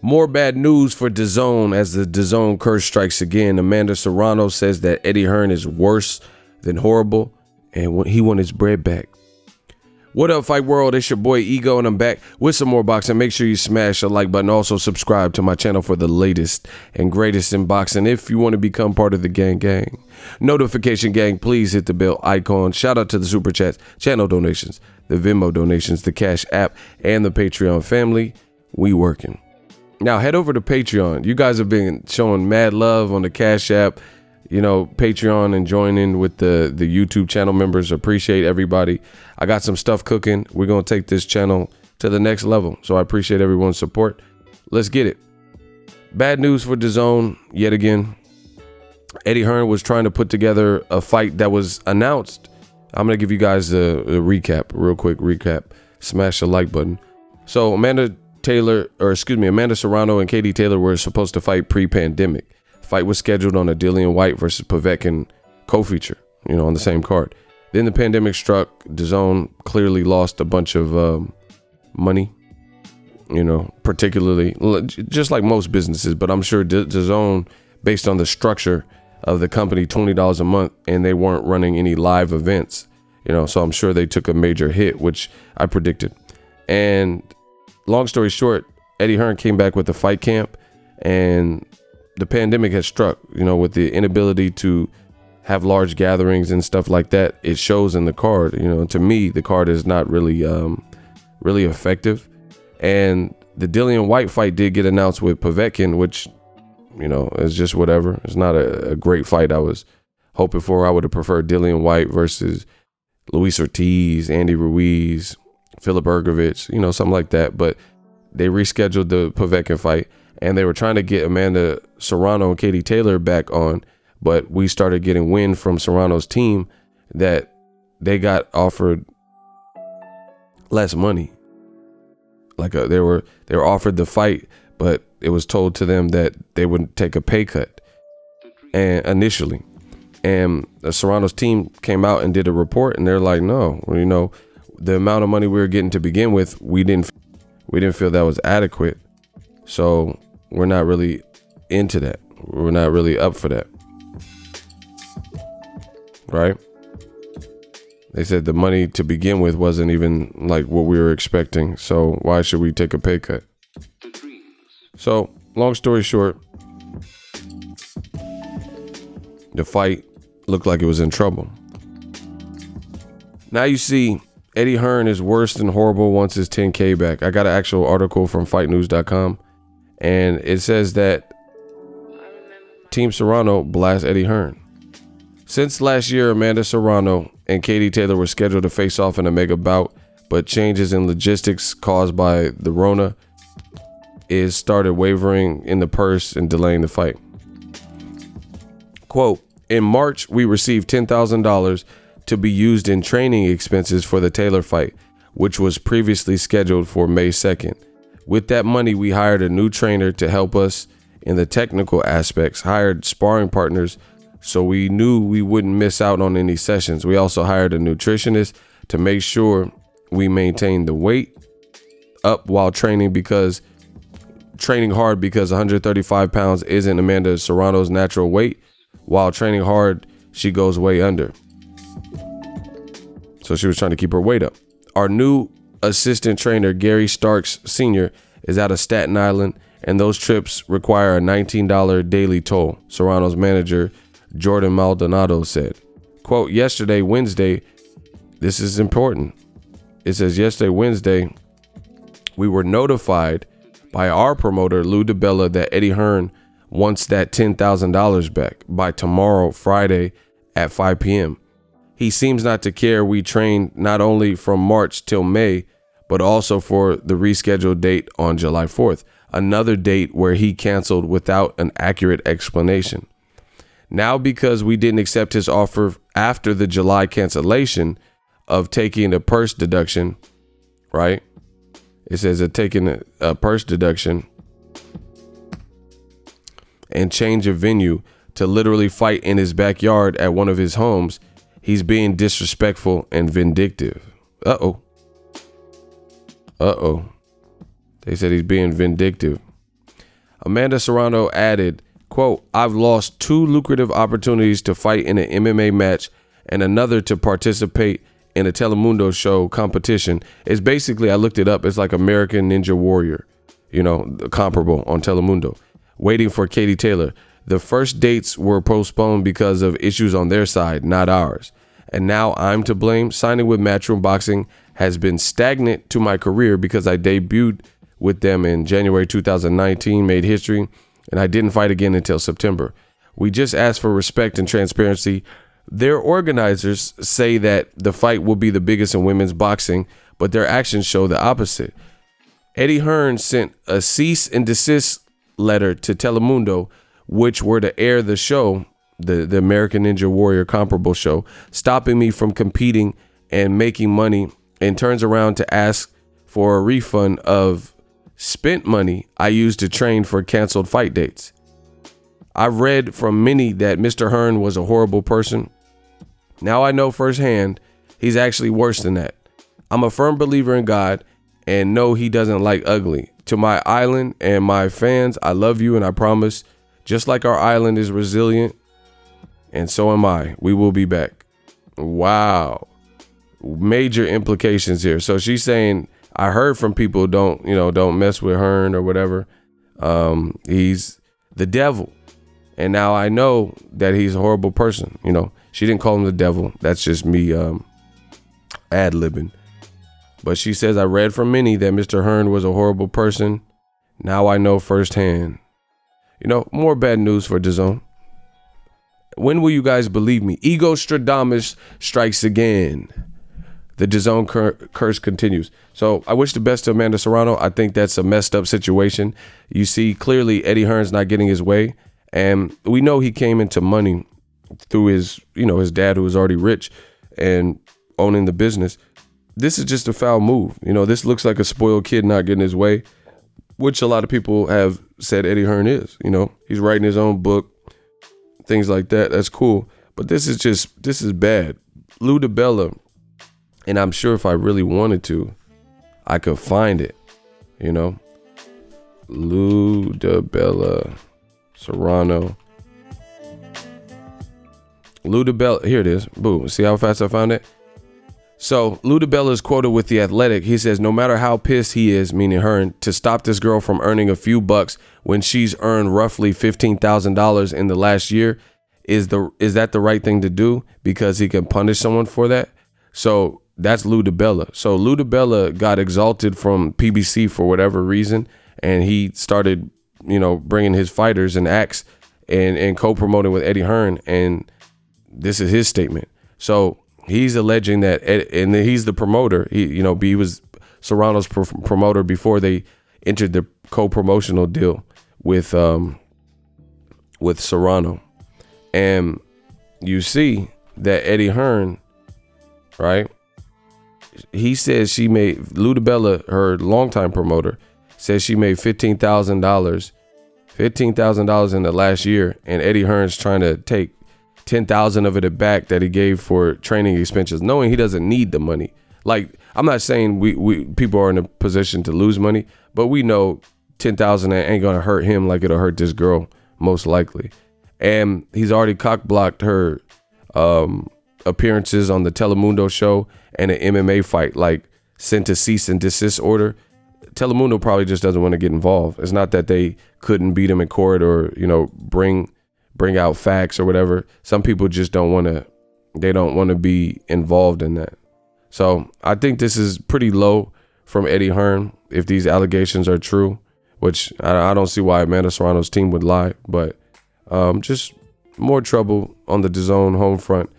More bad news for DAZN as the DAZN curse strikes again. Amanda Serrano says that Eddie Hearn is worse than horrible and he won his bread back. What up, Fight World? It's your boy Ego, and I'm back with some more boxing. Make sure you smash the like button. Also, subscribe to my channel for the latest and greatest in boxing if you want to become part of the gang. Notification gang, please hit the bell icon. Shout out to the super chats, channel donations, the Venmo donations, the Cash app, and the Patreon family. We working. Now, head over to Patreon. You guys have been showing mad love on the Cash app, you know, Patreon, and joining with the YouTube channel members. Appreciate everybody. I got some stuff cooking. We're going to take this channel to the next level. So I appreciate everyone's support. Let's get it. Bad news for DAZN yet again. Eddie Hearn was trying to put together a fight that was announced. I'm going to give you guys a recap, real quick recap. Smash the like button. So Amanda Serrano and Katie Taylor were supposed to fight pre-pandemic. Fight was scheduled on a Dillian Whyte versus Povetkin co-feature, you know, on the same card. Then the pandemic struck. DAZN clearly lost a bunch of money, you know, particularly just like most businesses. But I'm sure DAZN, based on the structure of the company, $20 a month, and they weren't running any live events, you know, so I'm sure they took a major hit, which I predicted. And long story short, Eddie Hearn came back with the fight camp, and the pandemic has struck, you know, with the inability to have large gatherings and stuff like that. It shows in the card. You know, to me, the card is not really effective. And the Dillian Whyte fight did get announced with Povetkin, which, you know, is just whatever. It's not a great fight I was hoping for. I would have preferred Dillian Whyte versus Luis Ortiz, Andy Ruiz, Philip Ergovich, you know, something like that. But they rescheduled the Povetkin fight. And they were trying to get Amanda Serrano and Katie Taylor back on, but we started getting wind from Serrano's team that they got offered less money. Like they were offered the fight, but it was told to them that they would take a pay cut, and initially, and Serrano's team came out and did a report, and they're like, no, you know, the amount of money we were getting to begin with, we didn't feel that was adequate, so we're not really into that. We're not really up for that. Right? They said the money to begin with wasn't even like what we were expecting. So why should we take a pay cut? So long story short, the fight looked like it was in trouble. Now you see Eddie Hearn is worse than horrible, wants his 10K back. I got an actual article from fightnews.com. And it says that Team Serrano blasts Eddie Hearn. Since last year, Amanda Serrano and Katie Taylor were scheduled to face off in a mega bout, but changes in logistics caused by the Rona started wavering in the purse and delaying the fight. Quote, in March, we received $10,000 to be used in training expenses for the Taylor fight, which was previously scheduled for May 2nd. With that money, we hired a new trainer to help us in the technical aspects, hired sparring partners so we knew we wouldn't miss out on any sessions. We also hired a nutritionist to make sure we maintained the weight up while training hard because 135 pounds isn't Amanda Serrano's natural weight. While training hard, she goes way under. So she was trying to keep her weight up. Our new assistant trainer, Gary Starks Sr., is out of Staten Island, and those trips require a $19 daily toll, Serrano's manager, Jordan Maldonado, said. Quote, yesterday, Wednesday, this is important. It says, yesterday, Wednesday, we were notified by our promoter, Lou DiBella, that Eddie Hearn wants that $10,000 back by tomorrow, Friday at 5 p.m. He seems not to care. We trained not only from March till May, but also for the rescheduled date on July 4th, another date where he canceled without an accurate explanation. Now, because we didn't accept his offer after the July cancellation of taking a purse deduction, right? It says that taking a purse deduction and change of venue to literally fight in his backyard at one of his homes, he's being disrespectful and vindictive. Uh-oh. Uh-oh. They said he's being vindictive. Amanda Serrano added, quote, "I've lost 2 lucrative opportunities to fight in an MMA match and another to participate in a Telemundo show competition." It's basically, I looked it up, it's like American Ninja Warrior, comparable on Telemundo. Waiting for Katie Taylor. The first dates were postponed because of issues on their side, not ours. And now I'm to blame. Signing with Matchroom Boxing has been stagnant to my career because I debuted with them in January 2019, made history, and I didn't fight again until September. We just asked for respect and transparency. Their organizers say that the fight will be the biggest in women's boxing, but their actions show the opposite. Eddie Hearn sent a cease and desist letter to Telemundo, which were to air the show, the American Ninja Warrior comparable show, stopping me from competing and making money, and turns around to ask for a refund of spent money I used to train for canceled fight dates. I've read from many that Mr. Hearn was a horrible person. Now I know firsthand he's actually worse than that. I'm a firm believer in God and know he doesn't like ugly. To my island and my fans, I love you, and I promise, just like our island is resilient, and so am I. We will be back. Wow. Major implications here. So she's saying, I heard from people, don't mess with Hearn or whatever. He's the devil. And now I know that he's a horrible person. She didn't call him the devil. That's just me ad-libbing. But she says, I read from many that Mr. Hearn was a horrible person. Now I know firsthand. More bad news for DAZN. When will you guys believe me? Ego Stradamus strikes again. The DAZN curse continues. So I wish the best to Amanda Serrano. I think that's a messed up situation. You see, clearly Eddie Hearn's not getting his way. And we know he came into money through his dad, who was already rich and owning the business. This is just a foul move. This looks like a spoiled kid not getting his way, which a lot of people have said Eddie Hearn is. He's writing his own book, things like that. That's cool. But this is bad. Lou DiBella, and I'm sure if I really wanted to, I could find it. Lou DiBella, Serrano. Lou DiBella, here it is. Boom. See how fast I found it? So Lou DiBella is quoted with The Athletic. He says, no matter how pissed he is, meaning Hearn, to stop this girl from earning a few bucks when she's earned roughly $15,000 in the last year, is that the right thing to do? Because he can punish someone for that. So that's Lou DiBella. So Lou DiBella got exalted from PBC for whatever reason, and he started, bringing his fighters and acts and co-promoting with Eddie Hearn, and this is his statement. So he's alleging that, and he's the promoter. He was Serrano's promoter before they entered the co-promotional deal with Serrano. And you see that Eddie Hearn, right? He says Lou DiBella, her longtime promoter, says she made $15,000 in the last year, and Eddie Hearn's trying to take 10,000 of it back that he gave for training expenses, knowing he doesn't need the money. Like, I'm not saying we people are in a position to lose money, but we know 10,000 ain't gonna hurt him like it'll hurt this girl, most likely. And he's already cock-blocked her appearances on the Telemundo show and an MMA fight, like sent a cease and desist order. Telemundo probably just doesn't want to get involved. It's not that they couldn't beat him in court or bring out facts or whatever. Some people just don't want to be involved in that. So I think this is pretty low from Eddie Hearn if these allegations are true, which I don't see why Amanda Serrano's team would lie, but just more trouble on the DAZN home front.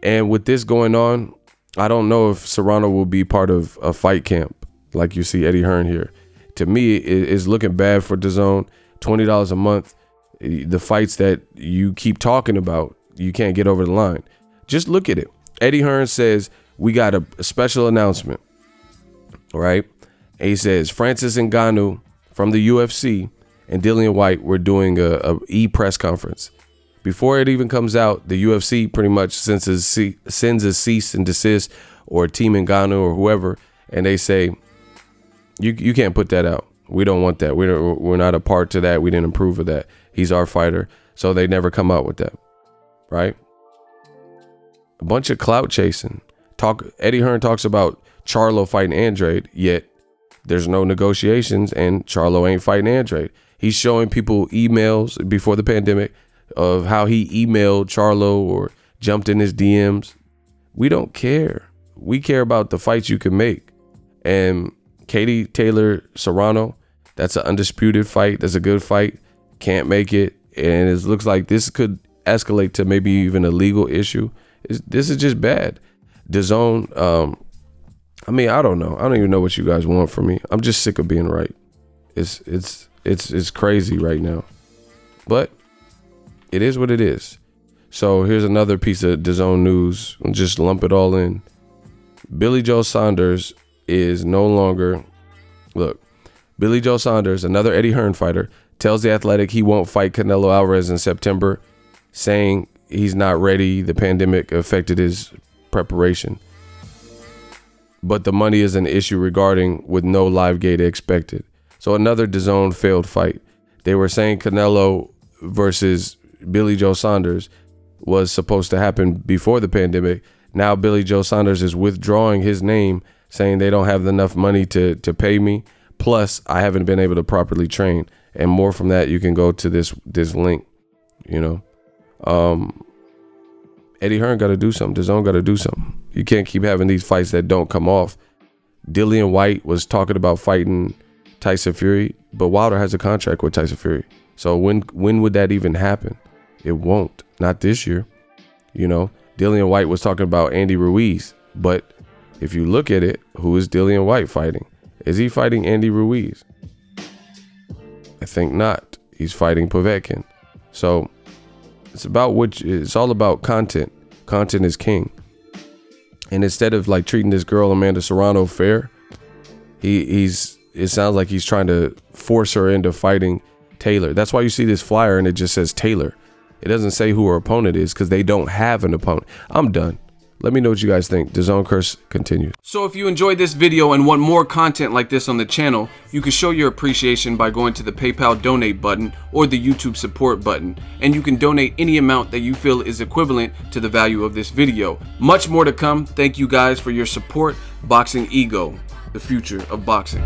And with this going on, I don't know if Serrano will be part of a fight camp like you see Eddie Hearn here. To me, it's looking bad for DAZN. $20 a month. The fights that you keep talking about, you can't get over the line. Just look at it. Eddie Hearn says, we got a special announcement, right? And he says, Francis Ngannou from the UFC and Dillian White were doing a e-press conference. Before it even comes out, the UFC pretty much sends a cease and desist, or Team Ngannou or whoever, and they say, you can't put that out. We don't want that. We're not a part to that. We didn't approve of that. He's our fighter. So they never come out with that. Right? A bunch of clout chasing. Eddie Hearn talks about Charlo fighting Andrade, yet there's no negotiations and Charlo ain't fighting Andrade. He's showing people emails before the pandemic of how he emailed Charlo or jumped in his DMs. We don't care. We care about the fights you can make. And Katie Taylor Serrano, that's an undisputed fight. That's a good fight. Can't make it. And it looks like this could escalate to maybe even a legal issue. This is just bad. DAZN, I mean, I don't know. I don't even know what you guys want from me. I'm just sick of being right. It's crazy right now. But it is what it is. So here's another piece of DAZN news. I'll just lump it all in. Billy Joe Saunders is no longer, look, Billy Joe Saunders, another Eddie Hearn fighter, tells The Athletic he won't fight Canelo Alvarez in September, saying he's not ready. The pandemic affected his preparation. But the money is an issue regarding with no live gate expected. So another DAZN failed fight. They were saying Canelo versus Billy Joe Saunders was supposed to happen before the pandemic. Now Billy Joe Saunders is withdrawing his name, saying they don't have enough money to pay me. Plus, I haven't been able to properly train. And more from that, you can go to this link. You know, Eddie Hearn got to do something. DAZN got to do something. You can't keep having these fights that don't come off. Dillian White was talking about fighting Tyson Fury, but Wilder has a contract with Tyson Fury. So when would that even happen? It won't. Not this year. You know, Dillian White was talking about Andy Ruiz, but if you look at it, who is Dillian White fighting? Is he fighting Andy Ruiz? I think not. He's fighting Povetkin. So it's all about content. Content is king. And instead of like treating this girl Amanda Serrano fair, it sounds like he's trying to force her into fighting Taylor. That's why you see this flyer and it just says Taylor. It doesn't say who her opponent is because they don't have an opponent. I'm done. Let me know what you guys think. DAZN curse continues. So if you enjoyed this video and want more content like this on the channel, you can show your appreciation by going to the PayPal donate button or the YouTube support button. And you can donate any amount that you feel is equivalent to the value of this video. Much more to come. Thank you guys for your support. Boxing Ego, the future of boxing.